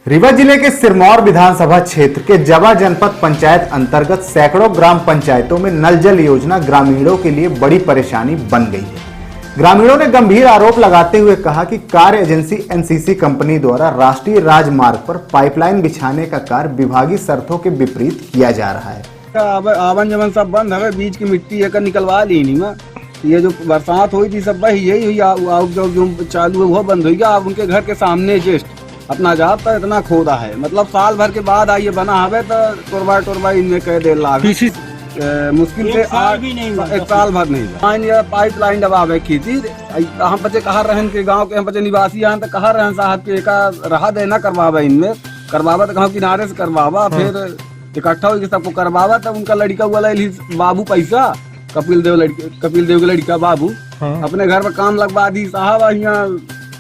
रीवा जिले के सिरमौर विधानसभा क्षेत्र के जवा जनपद पंचायत अंतर्गत सैकड़ों ग्राम पंचायतों में नल जल योजना ग्रामीणों के लिए बड़ी परेशानी बन गई है। ग्रामीणों ने गंभीर आरोप लगाते हुए कहा कि कार्य एजेंसी एनसीसी कंपनी द्वारा राष्ट्रीय राजमार्ग पर पाइपलाइन बिछाने का कार्य विभागीय शर्तों के विपरीत किया जा रहा है। आवन जमन सब बंद है, बीच की मिट्टी एक निकलवा ली नहीं। ये जो बरसात हुई थी सब यही हुई, जो चालू है वो बंद हुई। अब उनके घर के सामने जस्ट अपना जहाज तो इतना खोदा है, मतलब साल भर के बाद आइए बना हवे तो टोरबा इनमें कह दे लाभ मुश्किल से एक साल भर नहीं पाइप लाइन दबावे की थी। हम बच्चे कहा रहन के गांव के हम बच्चे निवासी हैं तो कहा रहन साहब के का रहा देना करवावा, इनमें करवावा तो कहा किनारे से करवावा, फिर इकट्ठा होकर सबको करवावा। तब उनका लड़का वाला बाबू पैसा कपिल देव के लड़का बाबू अपने घर में काम लगवा दी साहब। यहाँ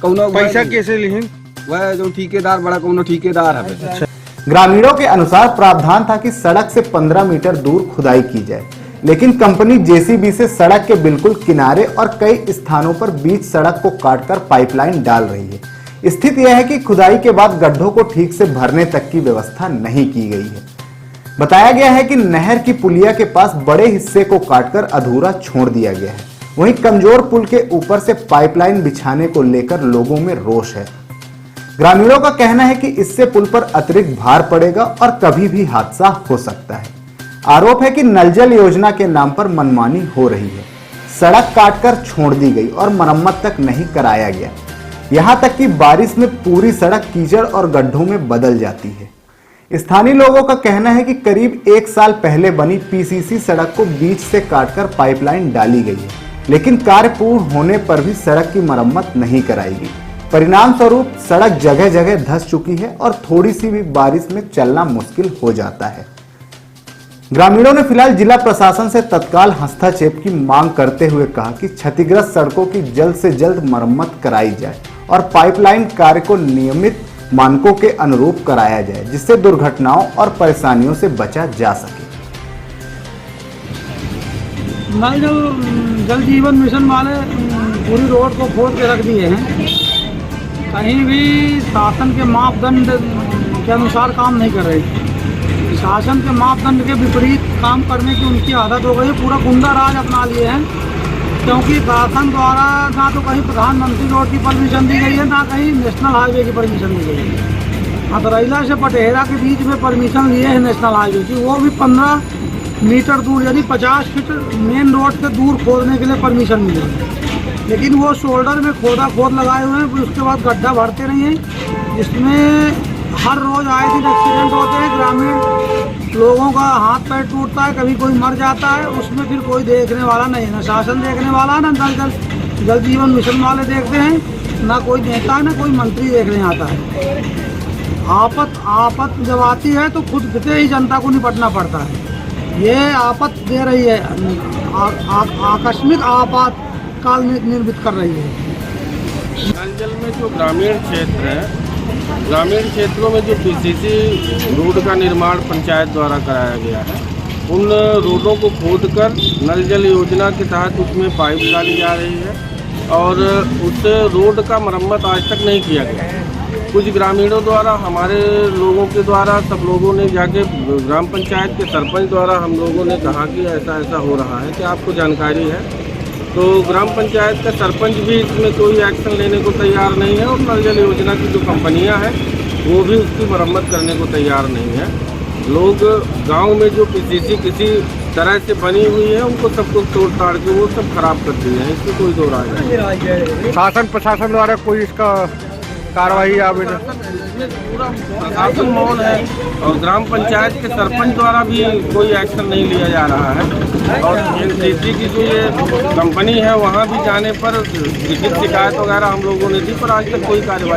कौनो पैसा कैसे लिहिन? वह जो ठेकेदार बड़ा कौनो ठेकेदार है। ग्रामीणों के अनुसार प्रावधान था कि सड़क से 15 मीटर दूर खुदाई की जाए, लेकिन कंपनी जेसीबी से सड़क के बिल्कुल किनारे और कई स्थानों पर बीच सड़क को काटकर पाइपलाइन डाल रही है। स्थिति यह है कि खुदाई के बाद गड्ढों को ठीक से भरने तक की व्यवस्था नहीं की गई है। बताया गया है कि नहर की पुलिया के पास बड़े हिस्से को काटकर अधूरा छोड़ दिया गया है। वहीं कमजोर पुल के ऊपर से पाइपलाइन बिछाने को लेकर लोगों में रोष है। ग्रामीणों का कहना है कि इससे पुल पर अतिरिक्त भार पड़ेगा और कभी भी हादसा हो सकता है। आरोप है कि नल जल योजना के नाम पर मनमानी हो रही है। सड़क काटकर छोड़ दी गई और मरम्मत तक नहीं कराया गया। यहां तक कि बारिश में पूरी सड़क कीचड़ और गड्ढों में बदल जाती है। स्थानीय लोगों का कहना है कि करीब 1 साल पहले बनी पीसीसी सड़क को बीच से काटकर पाइपलाइन डाली गई है, लेकिन कार्य पूर्ण होने पर भी सड़क की मरम्मत नहीं कराई गई। परिणाम स्वरूप सड़क जगह जगह धंस चुकी है और थोड़ी सी भी बारिश में चलना मुश्किल हो जाता है। ग्रामीणों ने फिलहाल जिला प्रशासन से तत्काल हस्तक्षेप की मांग करते हुए कहा कि क्षतिग्रस्त सड़कों की जल्द से जल्द मरम्मत कराई जाए और पाइपलाइन कार्य को नियमित मानकों के अनुरूप कराया जाए, जिससे दुर्घटनाओं और परेशानियों से बचा जा सके। जल जीवन मिशन वाले पूरी रोड को खोद के रख दिए हैं। कहीं भी शासन के मापदंड के अनुसार काम नहीं कर रही। शासन के मापदंड के विपरीत काम करने की उनकी आदत हो गई। पूरा गुंडा राज अपना लिए हैं, क्योंकि शासन द्वारा ना तो कहीं प्रधानमंत्री रोड की परमिशन दी गई है, ना कहीं नेशनल हाईवे की परमिशन दी गई है। हथरैला से पटेहरा के बीच में परमिशन लिए है नेशनल हाईवे की, वो भी 15 मीटर दूर, यानी 50 फीट मेन रोड से दूर खोदने के लिए परमिशन मिली है। लेकिन वो शोल्डर में खोद लगाए हुए हैं, उसके बाद गड्ढा भरते नहीं हैं, जिसमें हर रोज आए दिन एक्सीडेंट होते हैं। ग्रामीण लोगों का हाथ पैर टूटता है, कभी कोई मर जाता है। उसमें फिर कोई देखने वाला नहीं है, ना शासन देखने वाला है, ना जल जीवन मिशन वाले देखते हैं, ना कोई नेता है, ना कोई मंत्री देखने आता है। आफत जब आती है तो खुद से ही जनता को निपटना पड़ता है। ये आफत दे रही है, आकस्मिक आपात काल निर्मित कर रही है। नल जल में जो ग्रामीण क्षेत्र है, ग्रामीण क्षेत्रों में जो पीसीसी रोड का निर्माण पंचायत द्वारा कराया गया है, उन रोडों को खोदकर नल जल योजना के तहत उसमें पाइप डाली जा रही है और उस रोड का मरम्मत आज तक नहीं किया गया। कुछ ग्रामीणों द्वारा, हमारे लोगों के द्वारा, सब लोगों ने जाके ग्राम पंचायत के सरपंच द्वारा हम लोगों ने कहा कि ऐसा ऐसा हो रहा है, कि आपको जानकारी है? तो ग्राम पंचायत का सरपंच भी इसमें कोई एक्शन लेने को तैयार नहीं है और नल जल योजना की जो कंपनियां हैं वो भी उसकी मरम्मत करने को तैयार नहीं है। लोग गांव में जो पीसीसी किसी तरह से बनी हुई है उनको सबको तोड़ ताड़ के वो सब खराब कर दिए हैं, इसमें कोई दो राय नहीं। शासन प्रशासन द्वारा कोई इसका कार्रवाई पूरा प्रशासन मौन है और ग्राम पंचायत के सरपंच द्वारा भी कोई एक्शन नहीं लिया जा रहा है। और एनसीसी की जो ये कंपनी है वहाँ भी जाने पर लिखित शिकायत वगैरह हम लोगों ने दी, पर आज तक कोई कार्रवाई